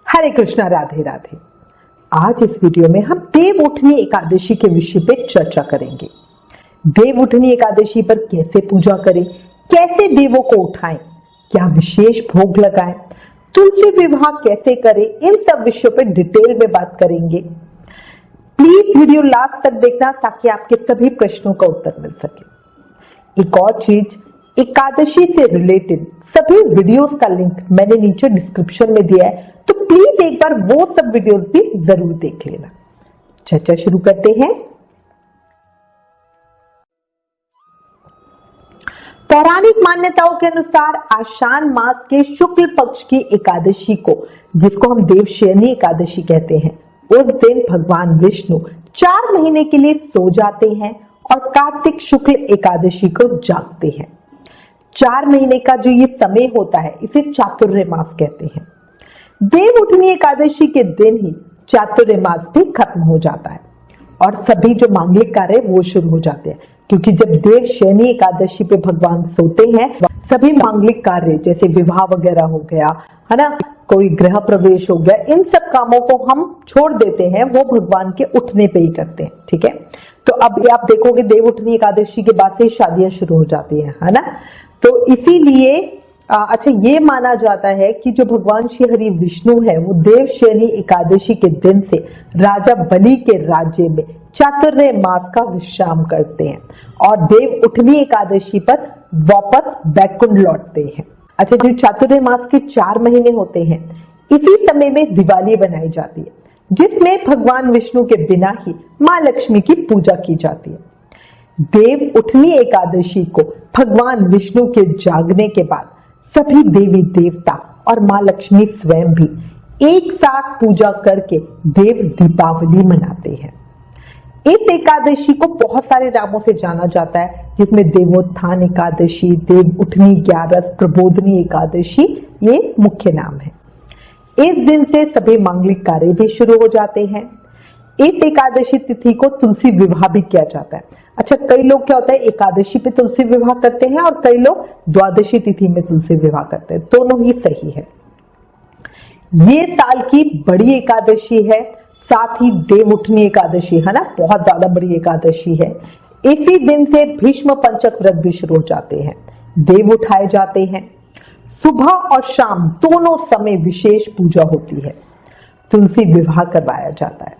हरे कृष्णा, राधे राधे। आज इस वीडियो में हम देव उठनी एकादशी के विषय पे चर्चा करेंगे। देव उठनी एकादशी पर कैसे पूजा करें, कैसे देवों को उठाएं, क्या विशेष भोग लगाएं, तुलसी विवाह कैसे करें, इन सब विषयों पर डिटेल में बात करेंगे। प्लीज वीडियो लास्ट तक देखना ताकि आपके सभी प्रश्नों का उत्तर मिल सके। एक और चीज, एकादशी से रिलेटेड सभी वीडियोस का लिंक मैंने नीचे डिस्क्रिप्शन में दिया है, तो प्लीज एक बार वो सब वीडियोस भी जरूर देख लेना। चर्चा शुरू करते हैं। पौराणिक मान्यताओं के अनुसार आषाढ़ मास के शुक्ल पक्ष की एकादशी को, जिसको हम देवशयनी एकादशी कहते हैं, उस दिन भगवान विष्णु 4 महीने के लिए सो जाते हैं और कार्तिक शुक्ल एकादशी को जागते हैं। 4 महीने का जो ये समय होता है, इसे चातुर्य मास कहते हैं। देव उठनी एकादशी के दिन ही चातुर्य मास भी खत्म हो जाता है और सभी जो मांगलिक कार्य वो शुरू हो जाते हैं, क्योंकि जब देव शयनी एकादशी पे भगवान सोते हैं, सभी मांगलिक कार्य जैसे विवाह वगैरह हो गया है ना, कोई गृह प्रवेश हो गया, इन सब कामों को हम छोड़ देते हैं, वो भगवान के उठने पे ही करते हैं। ठीक है, तो अब आप देखोगे देव उठनी एकादशी के बाद से शादियां शुरू हो जाती है ना। तो इसीलिए अच्छा, ये माना जाता है कि जो भगवान श्री हरि विष्णु है, वो देव शयनी एकादशी के दिन से राजा बलि के राज्य में चातुर्य मास का विश्राम करते हैं और देव उठनी एकादशी पर वापस बैकुंठ लौटते हैं। अच्छा, जो चातुर्य मास के 4 महीने होते हैं, इसी समय में दिवाली बनाई जाती है, जिसमें भगवान विष्णु के बिना ही माँ लक्ष्मी की पूजा की जाती है। देव उठनी एकादशी को भगवान विष्णु के जागने के बाद सभी देवी देवता और माँ लक्ष्मी स्वयं भी एक साथ पूजा करके देव दीपावली मनाते हैं। इस एकादशी को बहुत सारे नामों से जाना जाता है, जिसमें देवोत्थान एकादशी, देव उठनी ग्यारस, प्रबोधनी एकादशी, ये मुख्य नाम है। इस दिन से सभी मांगलिक कार्य भी शुरू हो जाते हैं। इस एकादशी तिथि को तुलसी विवाह भी किया जाता है। अच्छा, कई लोग क्या होता है, एकादशी पे तुलसी विवाह करते हैं और कई लोग द्वादशी तिथि में तुलसी विवाह करते हैं, दोनों ही सही है। ये साल की बड़ी एकादशी है, साथ ही देव उठनी एकादशी है ना, बहुत ज्यादा बड़ी एकादशी है। इसी दिन से भीष्म पंचक व्रत भी शुरू हो जाते हैं, देव उठाए जाते हैं। सुबह और शाम दोनों समय विशेष पूजा होती है, तुलसी विवाह करवाया जाता है।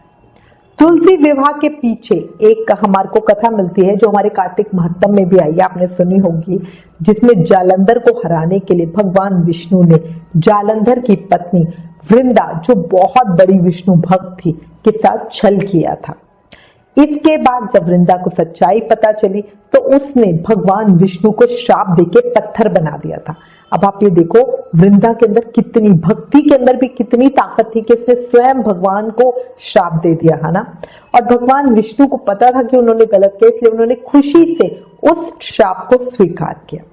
तुलसी विवाह के पीछे एक हमारे को कथा मिलती है, जो हमारे कार्तिक महत्तम में भी आई है, आपने सुनी होगी, जिसमें जालंधर को हराने के लिए भगवान विष्णु ने जालंधर की पत्नी वृंदा, जो बहुत बड़ी विष्णु भक्त थी, के साथ छल किया था। इसके बाद जब वृंदा को सच्चाई पता चली तो उसने भगवान विष्णु को श्राप देके पत्थर बना दिया था। अब आप ये देखो, वृंदा के अंदर कितनी भक्ति, के अंदर भी कितनी ताकत थी कि उसने स्वयं भगवान को श्राप दे दिया है ना। और भगवान विष्णु को पता था कि उन्होंने गलत किया, इसलिए उन्होंने खुशी से उस श्राप को स्वीकार किया।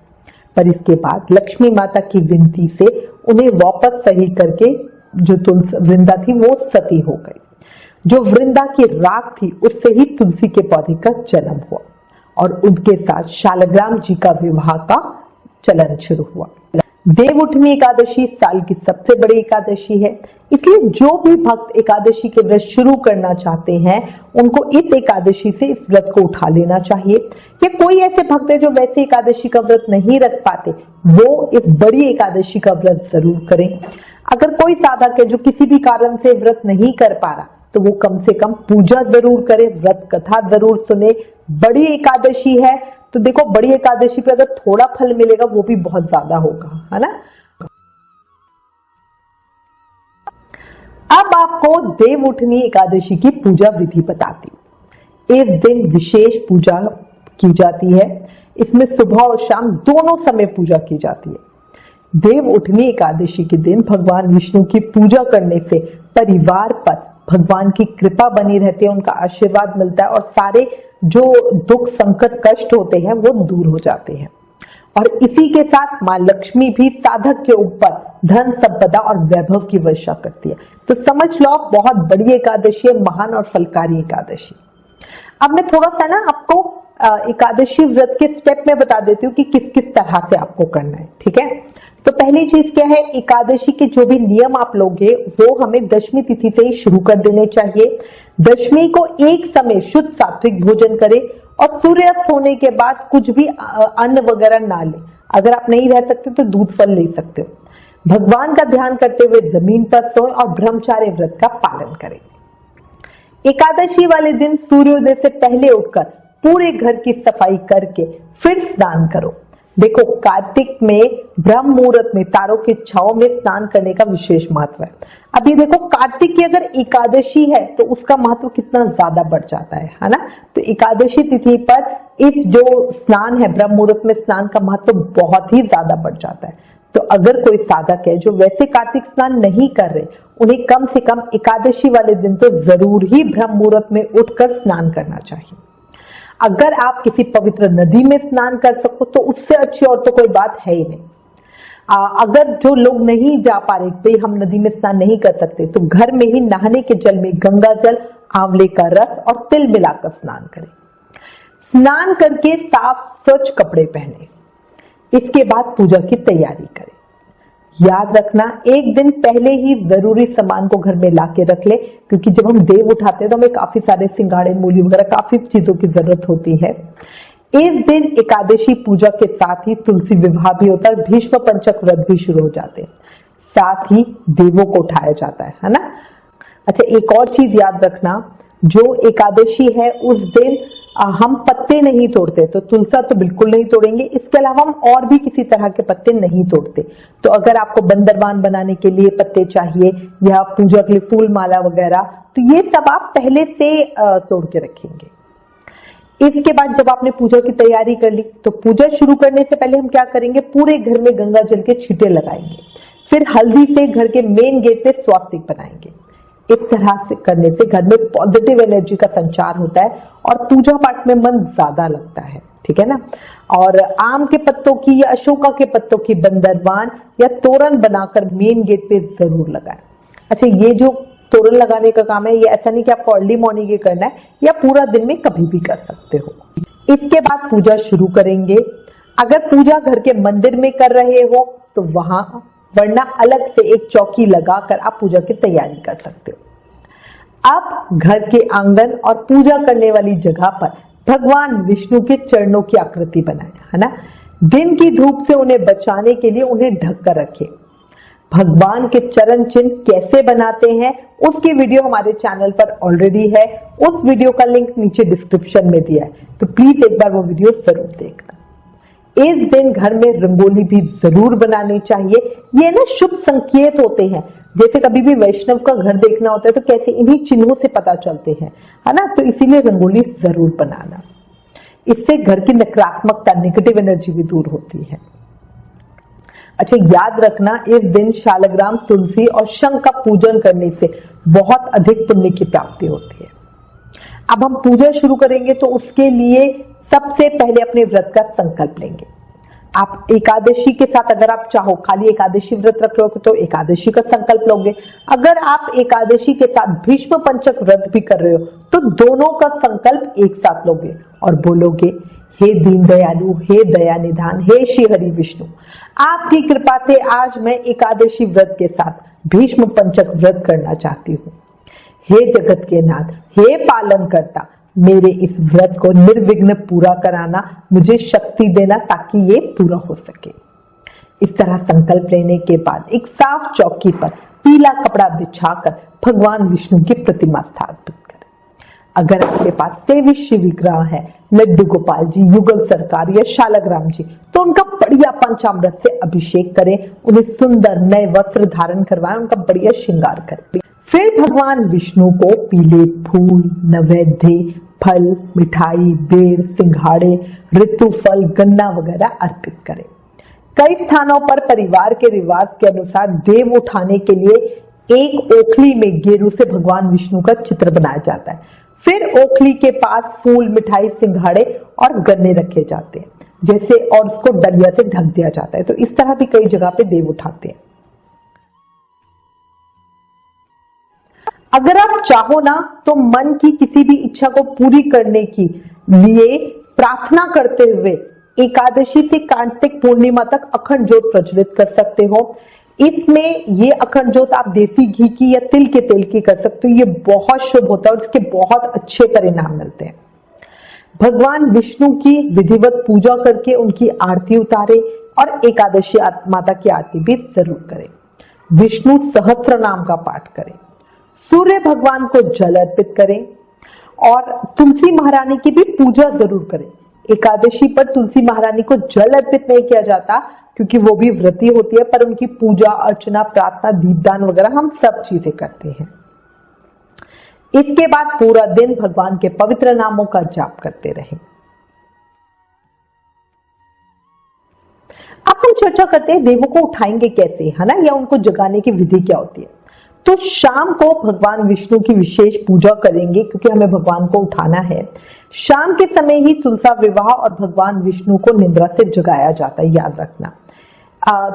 पर इसके बाद लक्ष्मी माता की विनती से उन्हें वापस सही करके जो वृंदा थी वो सती हो गई। जो वृंदा की राख थी, उससे ही तुलसी के पौधे का जन्म हुआ और उनके साथ शालग्राम जी का विवाह का चलन शुरू हुआ। देव उठनी एकादशी साल की सबसे बड़ी एकादशी है, इसलिए जो भी भक्त एकादशी के व्रत शुरू करना चाहते हैं, उनको इस एकादशी से इस व्रत को उठा लेना चाहिए। या कोई ऐसे भक्त है जो वैसे एकादशी का व्रत नहीं रख पाते, वो इस बड़ी एकादशी का व्रत जरूर करें। अगर कोई साधक है जो किसी भी कारण से व्रत नहीं कर पा रहा, तो वो कम से कम पूजा जरूर करे, व्रत कथा जरूर सुने। बड़ी एकादशी है तो देखो, बड़ी एकादशी पे अगर थोड़ा फल मिलेगा वो भी बहुत ज्यादा होगा, है ना। अब आपको देव उठनी एकादशी की पूजा विधि बताती। इस दिन विशेष पूजा की जाती है, इसमें सुबह और शाम दोनों समय पूजा की जाती है। देव उठनी एकादशी के दिन भगवान विष्णु की पूजा करने से परिवार पर भगवान की कृपा बनी रहती है, उनका आशीर्वाद मिलता है और सारे जो दुख संकट कष्ट होते हैं वो दूर हो जाते हैं। और इसी के साथ माँ लक्ष्मी भी साधक के ऊपर धन संपदा और वैभव की वर्षा करती है। तो समझ लो, बहुत बड़ी एकादशी है, महान और फलकारी एकादशी। अब मैं थोड़ा सा ना आपको एकादशी व्रत के स्टेप में बता देती हूँ कि किस किस तरह से आपको करना है। ठीक है, तो पहली चीज क्या है, एकादशी के जो भी नियम आप लोगे वो हमें दशमी तिथि से ही शुरू कर देने चाहिए। दशमी को एक समय शुद्ध सात्विक भोजन करें और सूर्यास्त होने के बाद कुछ भी अन्न वगैरह ना ले। अगर आप नहीं रह सकते तो दूध फल ले सकते हो। भगवान का ध्यान करते हुए जमीन पर सोएं और ब्रह्मचार्य व्रत का पालन करें। एकादशी वाले दिन सूर्योदय से पहले उठकर पूरे घर की सफाई करके फिर स्नान करो। देखो, कार्तिक में ब्रह्म मुहूर्त में तारों की छाओं में स्नान करने का विशेष महत्व है। अब ये देखो, कार्तिक की अगर एकादशी है तो उसका महत्व कितना ज्यादा बढ़ जाता है ना। तो एकादशी तिथि पर इस जो स्नान है, ब्रह्म मुहूर्त में स्नान का महत्व बहुत ही ज्यादा बढ़ जाता है। तो अगर कोई साधक है जो वैसे कार्तिक स्नान नहीं कर रहे, उन्हें कम से कम एकादशी वाले दिन तो जरूर ही ब्रह्म मुहूर्त में उठकर स्नान करना चाहिए। अगर आप किसी पवित्र नदी में स्नान कर सको तो उससे अच्छी और तो कोई बात है ही नहीं। अगर जो लोग नहीं जा पा रहे, भाई हम नदी में स्नान नहीं कर सकते, तो घर में ही नहाने के जल में गंगा जल, आंवले का रस और तिल मिलाकर स्नान करें। स्नान करके साफ स्वच्छ कपड़े पहने। इसके बाद पूजा की तैयारी करें। याद रखना, एक दिन पहले ही जरूरी सामान को घर में लाके रख ले, क्योंकि जब हम देव उठाते हैं तो हमें काफी सारे सिंगाड़े, मूली वगैरह काफी चीजों की जरूरत होती है। इस दिन एकादशी पूजा के साथ ही तुलसी विवाह भी होता है, भीष्म पंचक व्रत भी शुरू हो जाते हैं, साथ ही देवों को उठाया जाता है ना। अच्छा, एक और चीज याद रखना, जो एकादशी है उस दिन हम पत्ते नहीं तोड़ते, तो तुलसा तो बिल्कुल नहीं तोड़ेंगे। इसके अलावा हम और भी किसी तरह के पत्ते नहीं तोड़ते। तो अगर आपको बंदरवान बनाने के लिए पत्ते चाहिए या पूजा के लिए फूल माला वगैरह, तो ये सब आप पहले से तोड़ के रखेंगे। इसके बाद जब आपने पूजा की तैयारी कर ली, तो पूजा शुरू करने से पहले हम क्या करेंगे, पूरे घर में गंगा जल के छींटे लगाएंगे। फिर हल्दी से घर के मेन गेट पे स्वास्तिक बनाएंगे। इस तरह से करने से घर में पॉजिटिव एनर्जी का संचार होता है और पूजा पाठ में मन ज्यादा लगता है, ठीक है ना। और आम के पत्तों की या अशोका के पत्तों की बंदरवान या तोरण बनाकर मेन गेट पे जरूर लगाएं। अच्छा, ये जो तोरण लगाने का काम है, ये ऐसा नहीं कि आपको अर्ली मॉर्निंग ही करना है, या पूरा दिन में कभी भी कर सकते हो। इसके बाद पूजा शुरू करेंगे। अगर पूजा घर के मंदिर में कर रहे हो तो वहां, वरना अलग से एक चौकी लगाकर आप पूजा की तैयारी कर सकते हो। अब घर के आंगन और पूजा करने वाली जगह पर भगवान विष्णु के चरणों की आकृति बनाएं, है ना। दिन की धूप से उन्हें बचाने के लिए उन्हें ढक कर रखें। भगवान के चरण चिन्ह कैसे बनाते हैं उसकी वीडियो हमारे चैनल पर ऑलरेडी है, उस वीडियो का लिंक नीचे डिस्क्रिप्शन में दिया है, तो प्लीज एक बार वो वीडियो जरूर देखना। इस दिन घर में रंगोली भी जरूर बनानी चाहिए। ये ना शुभ संकेत होते हैं। जैसे कभी भी वैष्णव का घर देखना होता है तो कैसे इन्हीं चिन्हों से पता चलते हैं, है ना। तो इसीलिए रंगोली जरूर बनाना। इससे घर की नकारात्मकता, नेगेटिव एनर्जी भी दूर होती है। अच्छा, याद रखना, इस दिन शालग्राम, तुलसी और शंख का पूजन करने से बहुत अधिक पुण्य की प्राप्ति होती है। अब हम पूजा शुरू करेंगे तो उसके लिए सबसे पहले अपने व्रत का संकल्प लेंगे। आप एकादशी के साथ, अगर आप चाहो खाली एकादशी व्रत रख रहे हो तो एकादशी का संकल्प लोगे। अगर आप एकादशी के साथ भीष्म पंचक व्रत भी कर रहे हो तो दोनों का संकल्प एक साथ लोगे और बोलोगे, हे दीन दयालु, हे दया निधान, हे श्री हरि विष्णु, आपकी कृपा से आज मैं एकादशी व्रत के साथ भीष्म पंचक व्रत करना चाहती हूँ। हे जगत के नाथ, हे पालन करता, मेरे इस व्रत को निर्विघ्न पूरा कराना, मुझे शक्ति देना ताकि ये पूरा हो सके। इस तरह संकल्प लेने के बाद एक साफ चौकी पर पीला कपड़ा बिछाकर भगवान विष्णु की प्रतिमा स्थापित करें। अगर आपके पास सेवी शिव विग्रह है, लड्डू गोपाल जी, युगल सरकार या शालग्राम जी, तो उनका बढ़िया पंचामृत से अभिषेक करें, उन्हें सुंदर नए वस्त्र धारण करवाएं, उनका बढ़िया श्रृंगार करें। फिर भगवान विष्णु को पीले फूल, नैवेद्य, फल, मिठाई, बेर, सिंघाड़े, ऋतु फल, गन्ना वगैरह अर्पित करें। कई स्थानों पर परिवार के रिवाज के अनुसार देव उठाने के लिए एक ओखली में गेरू से भगवान विष्णु का चित्र बनाया जाता है। फिर ओखली के पास फूल, मिठाई, सिंघाड़े और गन्ने रखे जाते हैं, जैसे, और उसको डलिया से ढक दिया जाता है। तो इस तरह भी कई जगह पे देव उठाते हैं। अगर आप चाहो ना तो मन की किसी भी इच्छा को पूरी करने की लिए प्रार्थना करते हुए एकादशी से कार्तिक पूर्णिमा तक अखंड ज्योत प्रज्वलित कर सकते हो। इसमें ये अखंड ज्योत आप देसी घी की या तिल के तेल की कर सकते हो। ये बहुत शुभ होता है और इसके बहुत अच्छे परिणाम मिलते हैं। भगवान विष्णु की विधिवत पूजा करके उनकी आरती उतारे और एकादशी माता की आरती भी जरूर करें। विष्णु सहस्त्र नाम का पाठ करें। सूर्य भगवान को जल अर्पित करें और तुलसी महारानी की भी पूजा जरूर करें। एकादशी पर तुलसी महारानी को जल अर्पित नहीं किया जाता क्योंकि वो भी व्रती होती है, पर उनकी पूजा अर्चना, प्रार्थना, दीपदान वगैरह हम सब चीजें करते हैं। इसके बाद पूरा दिन भगवान के पवित्र नामों का जाप करते रहें। अब हम चर्चा करते हैं देवों को उठाएंगे कैसे, है ना, या उनको जगाने की विधि क्या होती है। तो शाम को भगवान विष्णु की विशेष पूजा करेंगे क्योंकि हमें भगवान को उठाना है। शाम के समय ही तुलसा विवाह और भगवान विष्णु को निद्रा से जगाया जाता है, याद रखना।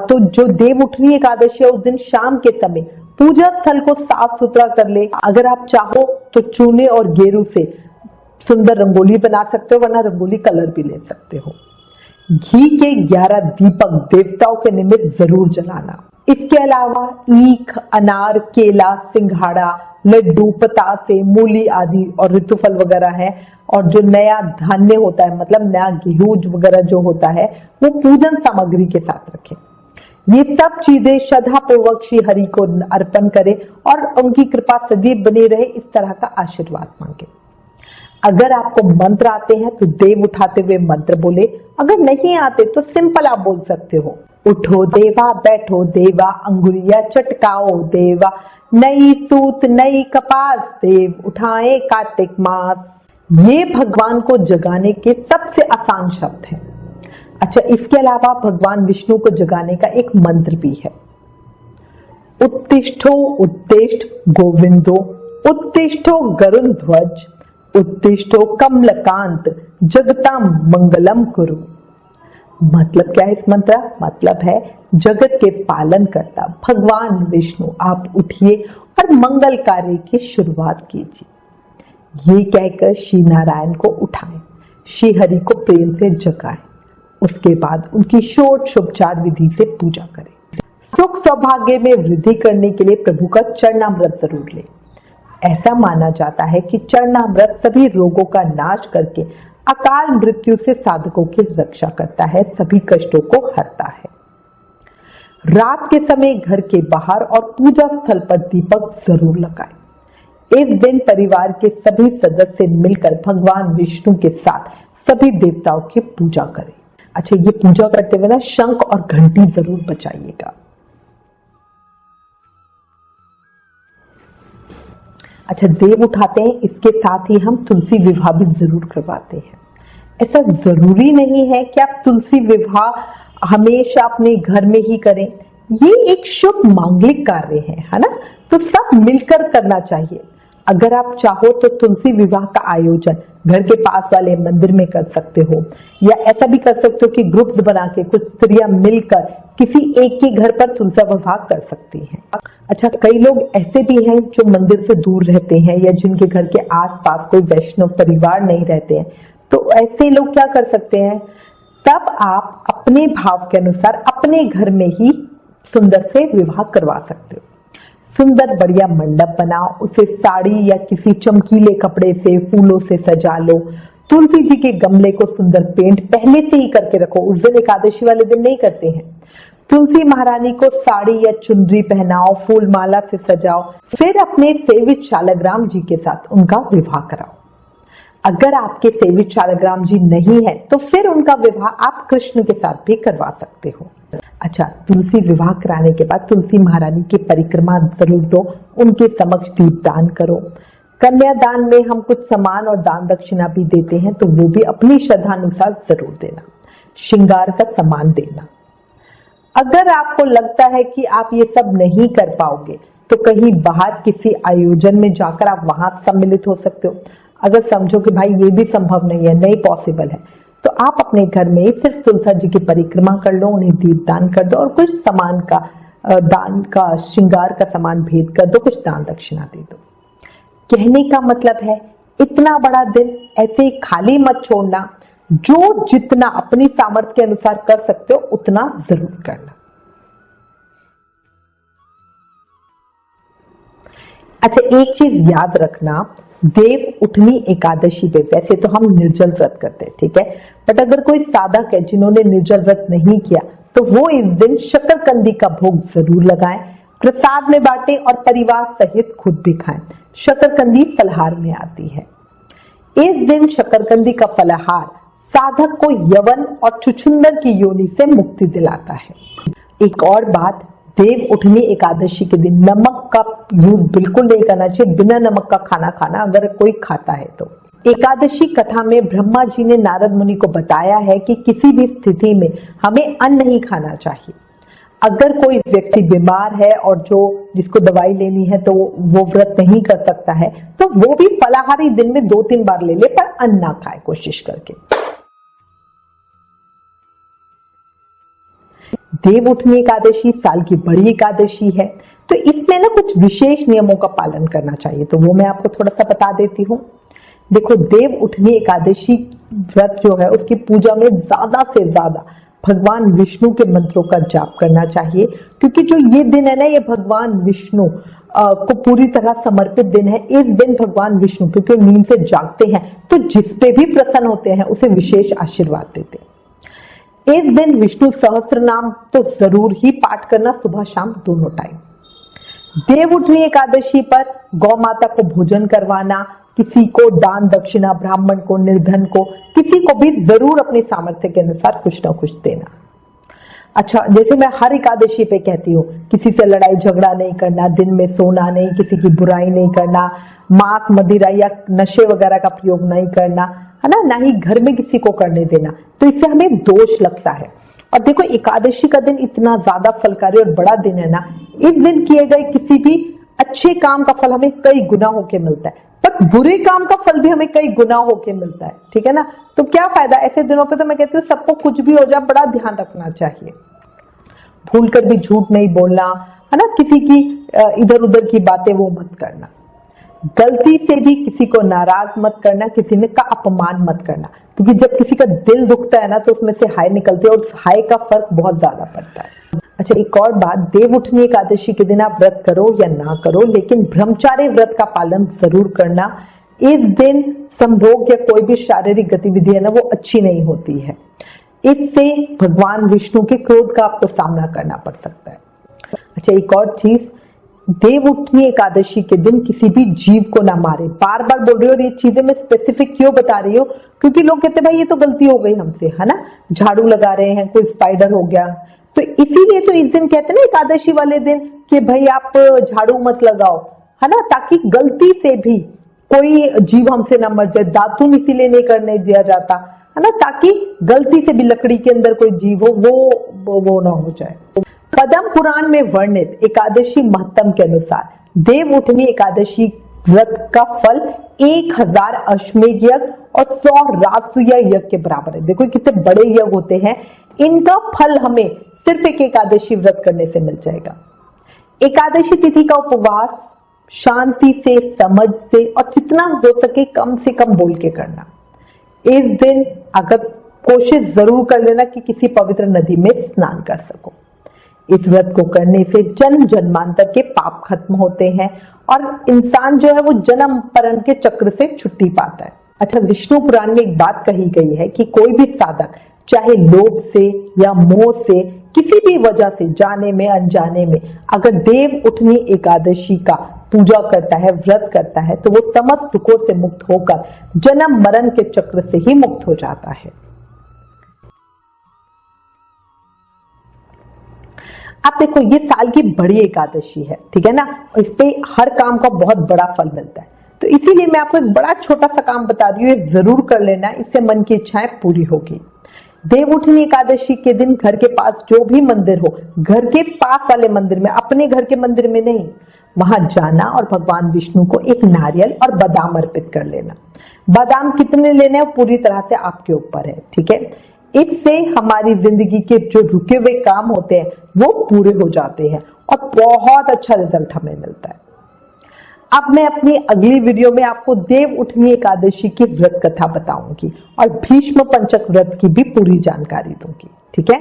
तो जो देव उठनी एकादशी है उस दिन शाम के समय पूजा स्थल को साफ सुथरा कर ले। अगर आप चाहो तो चूने और गेरू से सुंदर रंगोली बना सकते हो, वरना रंगोली कलर भी ले सकते हो। घी के 11 दीपक देवताओं के निमित्त जरूर जलाना। इसके अलावा ईख, अनार, केला, सिंघाड़ा, लड्डू, पतासे, मूली आदि और ऋतुफल वगैरह है, और जो नया धान्य होता है, मतलब नया गेहूं वगैरह जो होता है, वो पूजन सामग्री के साथ रखें। ये सब चीजें श्रद्धा पूर्वक श्री हरि को अर्पण करें और उनकी कृपा सदैव बनी रहे, इस तरह का आशीर्वाद मांगे। अगर आपको मंत्र आते हैं तो देव उठाते हुए मंत्र बोले, अगर नहीं आते तो सिंपल आप बोल सकते हो, उठो देवा, बैठो देवा, अंगुलियां चटकाओ देवा, नई सूत नई कपास देव उठाए कार्तिक मास। ये भगवान को जगाने के सबसे आसान शब्द हैं। अच्छा, इसके अलावा भगवान विष्णु को जगाने का एक मंत्र भी है। उत्तिष्ठो उत्तिष्ठ गोविंदो, उत्तिष्ठो गरुड़ ध्वज, उत्तिष्ठो कमलकांत, जगतां मंगलम कुरु। मतलब क्या है इस मंत्र? मतलब है जगत के पालन करता भगवान विष्णु, आप उठिए और मंगल कार्य की शुरुआत कीजिए। ये कहकर श्री नारायण को उठाएं, श्री हरि को प्रेम से जगाएं। उसके बाद उनकी षोडशोपचार विधि से पूजा करें। सुख सौभाग्य में वृद्धि करने के लिए प्रभु का चरणामृत जरूर लें। ऐसा माना जाता है कि चरणामृत सभी रोगों का नाश करके अकाल मृत्यु से साधकों की रक्षा करता है, सभी कष्टों को हरता है। रात के समय घर के बाहर और पूजा स्थल पर दीपक जरूर लगाएं। इस दिन परिवार के सभी सदस्य मिलकर भगवान विष्णु के साथ सभी देवताओं की पूजा करें। अच्छा, ये पूजा करते हुए ना शंख और घंटी जरूर बजाइएगा। अच्छा, देव उठाते हैं, इसके साथ ही हम तुलसी विवाह भी जरूर करवाते हैं। ऐसा जरूरी नहीं है कि आप तुलसी विवाह हमेशा अपने घर में ही करें। ये एक शुभ मांगलिक कार्य है ना, तो सब मिलकर करना चाहिए। अगर आप चाहो तो तुलसी विवाह का आयोजन घर के पास वाले मंदिर में कर सकते हो, या ऐसा भी कर सकते हो कि ग्रुप्स बना के कुछ स्त्रियां मिलकर किसी एक के घर पर तुलसी विवाह कर सकती हैं। अच्छा, कई लोग ऐसे भी हैं जो मंदिर से दूर रहते हैं या जिनके घर के आसपास कोई वैष्णव परिवार नहीं रहते हैं, तो ऐसे लोग क्या कर सकते हैं, तब आप अपने भाव के अनुसार अपने घर में ही सुंदर से विवाह करवा सकते हो। सुंदर बढ़िया मंडप बनाओ, उसे साड़ी या किसी चमकीले कपड़े से, फूलों से सजा लो। तुलसी जी के गमले को सुंदर पेंट पहले से ही करके रखो, उस दिन एकादशी वाले दिन नहीं करते हैं। तुलसी महारानी को साड़ी या चुनरी पहनाओ, फूल माला से सजाओ, फिर अपने सेवित शालग्राम जी के साथ उनका विवाह कराओ। अगर आपके सेवित शालग्राम जी नहीं है तो फिर उनका विवाह आप कृष्ण के साथ भी करवा सकते हो। अच्छा, तुलसी विवाह कराने के बाद तुलसी महारानी की परिक्रमा जरूर दो, उनके समक्ष दीपदान करो। कन्यादान में हम कुछ सामान और दान दक्षिणा भी देते हैं, तो वो भी अपनी श्रद्धा अनुसार जरूर देना। श्रृंगार का सामान देना। अगर आपको लगता है कि आप ये सब नहीं कर पाओगे तो कहीं बाहर किसी आयोजन में जाकर आप वहां सम्मिलित हो सकते हो। अगर समझो कि भाई ये भी संभव नहीं है, नहीं पॉसिबल है, तो आप अपने घर में ही सिर्फ तुलसी जी की परिक्रमा कर लो, उन्हें दीपदान कर दो और कुछ सामान का दान का, श्रृंगार का सामान भेंट कर दो, कुछ दान दक्षिणा दे दो। कहने का मतलब है इतना बड़ा दिन ऐसे ही खाली मत छोड़ना। जो जितना अपनी सामर्थ्य के अनुसार कर सकते हो उतना जरूर करना। अच्छा, एक चीज याद रखना, देव उठनी एकादशी पे वैसे तो हम निर्जल व्रत करते हैं, ठीक है, बट अगर कोई साधक है जिन्होंने निर्जल व्रत नहीं किया तो वो इस दिन शकरकंदी का भोग जरूर लगाएं, प्रसाद में बांटें और परिवार सहित खुद भी खाएं। शकरकंदी फलाहार में आती है। इस दिन शकरकंदी का फलाहार साधक को यवन और छुछुंदर की योनि से मुक्ति दिलाता है। एक और बात, देव उठनी एकादशी के दिन नमक का यूज बिल्कुल नहीं करना चाहिए। बिना नमक का खाना खाना अगर कोई खाता है तो। एकादशी कथा में ब्रह्मा जी ने नारद मुनि को बताया है कि किसी भी स्थिति में हमें अन्न नहीं खाना चाहिए। अगर कोई व्यक्ति बीमार है और जिसको दवाई लेनी है तो वो व्रत नहीं कर सकता है तो वो भी फलाहारी दिन में 2-3 बार ले ले, पर अन्न ना खाए कोशिश करके। देव उठनी एकादशी साल की बड़ी एकादशी है, तो इसमें ना कुछ विशेष नियमों का पालन करना चाहिए, तो वो मैं आपको थोड़ा सा बता देती हूँ। देखो, देव उठनी एकादशी व्रत जो है उसकी पूजा में ज्यादा से ज्यादा भगवान विष्णु के मंत्रों का जाप करना चाहिए, क्योंकि जो ये दिन है ना, ये भगवान विष्णु को पूरी तरह समर्पित दिन है। इस दिन भगवान विष्णु क्योंकि नींद से जागते हैं तो जिस पे भी प्रसन्न होते हैं उसे विशेष आशीर्वाद देते हैं। इस दिन विष्णु सहस्त्र नाम तो जरूर ही पाठ करना, सुबह शाम दोनों टाइम। देव उठनी एकादशी पर गौ माता को भोजन करवाना, किसी को दान दक्षिणा, ब्राह्मण को, निर्धन को, किसी को भी जरूर अपनी सामर्थ्य के अनुसार कुछ ना कुछ देना। अच्छा, जैसे मैं हर एकादशी पे कहती हूँ, किसी से लड़ाई झगड़ा नहीं करना, दिन में सोना नहीं, किसी की बुराई नहीं करना, मांस मदिरा या नशे वगैरह का प्रयोग नहीं करना, है ना ही घर में किसी को करने देना, तो इससे हमें दोष लगता है। और देखो, एकादशी का दिन इतना ज्यादा फलकारी और बड़ा दिन है ना, इस दिन किए गए किसी भी अच्छे काम का फल हमें कई गुना होके मिलता है, पर बुरे काम का फल भी हमें कई गुना होके मिलता है, ठीक है ना। तो क्या फायदा ऐसे दिनों पे, तो मैं कहती हूँ सबको कुछ भी हो जाए बड़ा ध्यान रखना चाहिए। भूलकर भी झूठ नहीं बोलना, है ना, किसी की इधर उधर की बातें वो मत करना, गलती से भी किसी को नाराज मत करना, किसी ने का अपमान मत करना, क्योंकि जब किसी का दिल दुखता है ना तो उसमें से हाय निकलती है और उस हाय का फर्क बहुत ज्यादा पड़ता है। अच्छा, एक और बात, देव उठनी एकादशी के दिन आप व्रत करो या ना करो, लेकिन ब्रह्मचार्य व्रत का पालन जरूर करना। इस दिन संभोग या कोई भी शारीरिक गतिविधि है ना, वो अच्छी नहीं होती है। इससे भगवान विष्णु के क्रोध का आपको सामना करना पड़ सकता है। अच्छा, एक और चीज, देव उठनी एकादशी के दिन किसी भी जीव को ना मारे। बार बार बोल रही हूँ, और ये चीजें मैं स्पेसिफिक क्यों बता रही हूँ, क्योंकि लोग कहते हैं भाई ये तो गलती हो गई हमसे, है ना, झाड़ू लगा रहे हैं, कोई स्पाइडर हो गया, तो इसीलिए तो इस दिन कहते हैं ना एकादशी वाले दिन कि भाई आप झाड़ू मत लगाओ, है ना, ताकि गलती से भी कोई जीव हमसे ना मर जाए। दातुन इसीलिए नहीं करने दिया जाता, है ना, ताकि गलती से भी लकड़ी के अंदर कोई जीव हो वो ना हो जाए। पद्म पुराण में वर्णित एकादशी महत्तम के अनुसार देव उठनी एकादशी व्रत का फल 1000 अश्वमेध यज्ञ और 100 राजसूय यज्ञ के बराबर है। देखो कितने बड़े यज्ञ होते हैं, इनका फल हमें सिर्फ एक एकादशी व्रत करने से मिल जाएगा। एकादशी तिथि का उपवास शांति से, समझ से और जितना हो सके कम से कम बोल के करना। इस दिन अगर कोशिश जरूर कर लेना कि किसी पवित्र नदी में स्नान कर सको। इस व्रत को करने से जन्म जन्मांतर के पाप खत्म होते हैं और इंसान जो है वो जन्म मरण के चक्र से छुट्टी पाता है। अच्छा, विष्णु पुराण में एक बात कही गई है कि कोई भी साधक चाहे लोभ से या मोह से, किसी भी वजह से, जाने में अनजाने में, अगर देव उठनी एकादशी का पूजा करता है, व्रत करता है, तो वो समस्त दुखों से मुक्त होकर जन्म मरण के चक्र से ही मुक्त हो जाता है। अब देखो, ये साल की बड़ी एकादशी है, ठीक है ना, इस पे हर काम का बहुत बड़ा फल मिलता है, तो इसीलिए मैं आपको एक बड़ा छोटा सा काम बता रही हूँ, ये जरूर कर लेना, इससे मन की इच्छाएं पूरी होगी। देव उठनी एकादशी के दिन घर के पास जो भी मंदिर हो, घर के पास वाले मंदिर में, अपने घर के मंदिर में नहीं, वहां जाना और भगवान विष्णु को एक नारियल और बादाम अर्पित कर लेना। बादाम कितने लेने हैं पूरी तरह से आपके ऊपर है, ठीक है। इससे हमारी जिंदगी के जो रुके हुए काम होते हैं वो पूरे हो जाते हैं और बहुत अच्छा रिजल्ट हमें मिलता है। अब मैं अपनी अगली वीडियो में आपको देव उठनी एकादशी की व्रत कथा बताऊंगी और भीष्म पंचक व्रत की भी पूरी जानकारी दूंगी। ठीक है,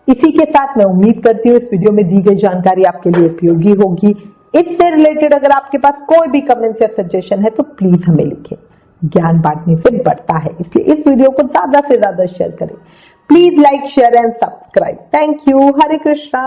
इसी के साथ मैं उम्मीद करती हूँ इस वीडियो में दी गई जानकारी आपके लिए उपयोगी होगी। इससे रिलेटेड अगर आपके पास कोई भी कमेंट या सजेशन है तो प्लीज हमें लिखें। ज्ञान बांटने से बढ़ता है, इसलिए इस वीडियो को ज्यादा से ज्यादा शेयर करें। Please like, share and subscribe. Thank you. Hare Krishna.